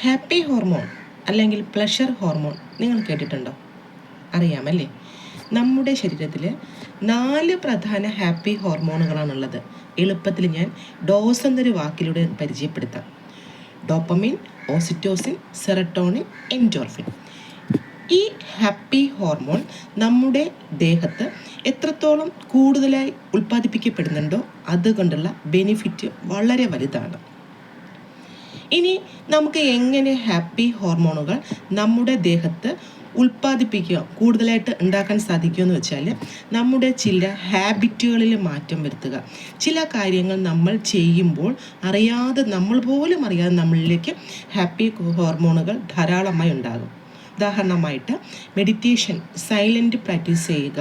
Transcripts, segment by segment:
Happy hormone അല്ലെങ്കിൽ pleasure hormone നിങ്ങൾ കേട്ടിട്ടുണ്ടോ? അറിയാമല്ലേ? നമ്മുടെ ശരീരത്തിൽ 4 പ്രധാന ഹാപ്പി ഹോർമോണുകളാണുള്ളത്. എളുപ്പത്തിൽ ഞാൻ ഡോസ് എന്നൊരു വാക്കിലൂടെ പരിചയപ്പെടുത്താം. Dopamine, oxytocin, serotonin, endorphin. ഈ ഹാപ്പി ഹോർമോൺ നമ്മുടെ ദേഹത്ത് എത്രത്തോളം കൂടുതലായി ഉൽപ്പാദിപ്പിക്കപ്പെടുന്നുണ്ടോ അതുകൊണ്ടുള്ള ബെനിഫിറ്റ് വളരെ വലുതാണ്. ഇനി നമുക്ക് എങ്ങനെ ഹാപ്പി ഹോർമോണുകൾ നമ്മുടെ ദേഹത്ത് ഉൽപ്പാദിപ്പിക്കുക, കൂടുതലായിട്ട് ഉണ്ടാക്കാൻ സാധിക്കുമെന്ന് വെച്ചാൽ നമ്മുടെ ചില ഹാബിറ്റുകളിൽ മാറ്റം വരുത്തുക. ചില കാര്യങ്ങൾ നമ്മൾ ചെയ്യുമ്പോൾ നമ്മൾ പോലും അറിയാതെ നമ്മളിലേക്ക് ഹാപ്പി ഹോർമോണുകൾ ധാരാളമായി ഉണ്ടാകും. ഉദാഹരണമായിട്ട് മെഡിറ്റേഷൻ, സൈലൻറ്റ് പ്രാക്ടീസ് ചെയ്യുക.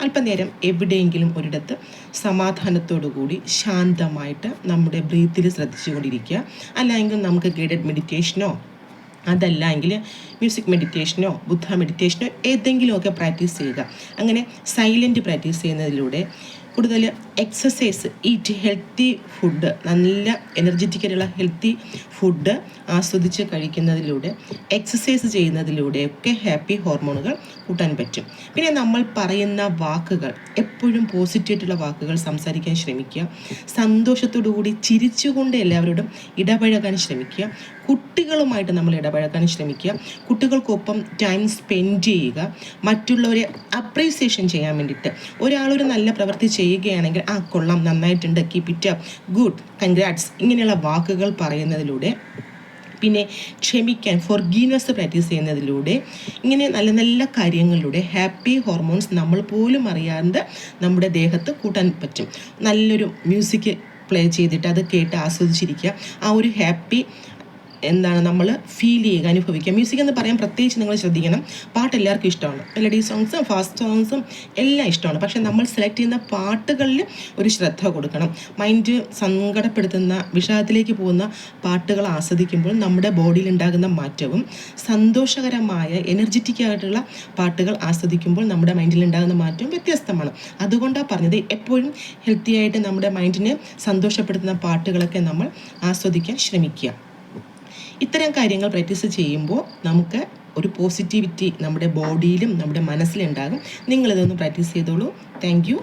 അല്പനേരം എവിടെയെങ്കിലും ഒരിടത്ത് സമാധാനത്തോടു കൂടി ശാന്തമായിട്ട് നമ്മുടെ ബ്രീത്തിൽ ശ്രദ്ധിച്ചുകൊണ്ടിരിക്കുക. അല്ലെങ്കിൽ നമുക്ക് ഗൈഡഡ് മെഡിറ്റേഷനോ അതല്ല എങ്കിൽ മ്യൂസിക് മെഡിറ്റേഷനോ ബുദ്ധ മെഡിറ്റേഷനോ ഏതെങ്കിലുമൊക്കെ പ്രാക്ടീസ് ചെയ്യുക. അങ്ങനെ സൈലൻറ്റ് പ്രാക്ടീസ് ചെയ്യുന്നതിലൂടെ കൂടുതൽ എക്സസൈസ്, ഈറ്റ് ഹെൽത്തി ഫുഡ്, നല്ല എനർജറ്റിക്കായിട്ടുള്ള ഹെൽത്തി ഫുഡ് ആസ്വദിച്ച് കഴിക്കുന്നതിലൂടെ, എക്സസൈസ് ചെയ്യുന്നതിലൂടെയൊക്കെ ഹാപ്പി ഹോർമോണുകൾ കൂട്ടാൻ പറ്റും. പിന്നെ നമ്മൾ പറയുന്ന വാക്കുകൾ എപ്പോഴും പോസിറ്റീവായിട്ടുള്ള വാക്കുകൾ സംസാരിക്കാൻ ശ്രമിക്കുക. സന്തോഷത്തോടു കൂടി ചിരിച്ചുകൊണ്ട് എല്ലാവരോടും ഇടപഴകാൻ ശ്രമിക്കുക. കുട്ടികളുമായിട്ട് നമ്മൾ ഇടപഴകാൻ ശ്രമിക്കുക. കുട്ടികൾക്കൊപ്പം ടൈം സ്പെൻഡ് ചെയ്യുക. മറ്റുള്ളവരെ അപ്രീസിയേഷൻ ചെയ്യാൻ വേണ്ടിയിട്ട് ഒരാളൊരു നല്ല പ്രവൃത്തി ചെയ്യുകയാണെങ്കിൽ കൊള്ളാം, നന്നായിട്ടുണ്ട്, keep it up, good, congrats, ഇങ്ങനെയുള്ള വാക്കുകൾ പറയുന്നതിലൂടെ, പിന്നെ ക്ഷമിക്കാൻ, ഫോർഗീവ്നെസ് പ്രാക്ടീസ് ചെയ്യുന്നതിലൂടെ, ഇങ്ങനെ നല്ല നല്ല കാര്യങ്ങളിലൂടെ ഹാപ്പി ഹോർമോൺസ് നമ്മൾ പോലും അറിയാതെ നമ്മുടെ ദേഹത്ത് കൂട്ടാൻ പറ്റും. നല്ലൊരു മ്യൂസിക് പ്ലേ ചെയ്തിട്ട് അത് കേട്ട് ആസ്വദിച്ചിരിക്കുക. ആ ഒരു ഹാപ്പി നമ്മൾ ഫീൽ ചെയ്യുക, അനുഭവിക്കുക. മ്യൂസിക് എന്ന് പറയാൻ പ്രത്യേകിച്ച് നിങ്ങൾ ശ്രദ്ധിക്കണം. പാട്ട് എല്ലാവർക്കും ഇഷ്ടമാണ്, മെലഡി സോങ്സും ഫാസ്റ്റ് സോങ്സും എല്ലാം ഇഷ്ടമാണ്. പക്ഷേ നമ്മൾ സെലക്ട് ചെയ്യുന്ന പാട്ടുകളിൽ ഒരു ശ്രദ്ധ കൊടുക്കണം. മൈൻഡ് സങ്കടപ്പെടുത്തുന്ന, വിഷാദത്തിലേക്ക് പോകുന്ന പാട്ടുകൾ ആസ്വദിക്കുമ്പോൾ നമ്മുടെ ബോഡിയിൽ ഉണ്ടാകുന്ന മാറ്റവും, സന്തോഷകരമായ എനർജറ്റിക് ആയിട്ടുള്ള പാട്ടുകൾ ആസ്വദിക്കുമ്പോൾ നമ്മുടെ മൈൻഡിൽ ഉണ്ടാകുന്ന മാറ്റവും വ്യത്യസ്തമാണ്. അതുകൊണ്ടാണ് പറഞ്ഞത്, എപ്പോഴും ഹെൽത്തി ആയിട്ട് നമ്മുടെ മൈൻഡിനെ സന്തോഷപ്പെടുത്തുന്ന പാട്ടുകളൊക്കെ നമ്മൾ ആസ്വദിക്കാൻ ശ്രമിക്കുക. ഇത്തരം കാര്യങ്ങൾ പ്രാക്ടീസ് ചെയ്യുമ്പോൾ നമുക്ക് ഒരു പോസിറ്റിവിറ്റി നമ്മുടെ ബോഡിയിലും നമ്മുടെ മനസ്സിലുണ്ടാകും. നിങ്ങളിതൊന്ന് പ്രാക്ടീസ് ചെയ്തോളൂ. Thank you.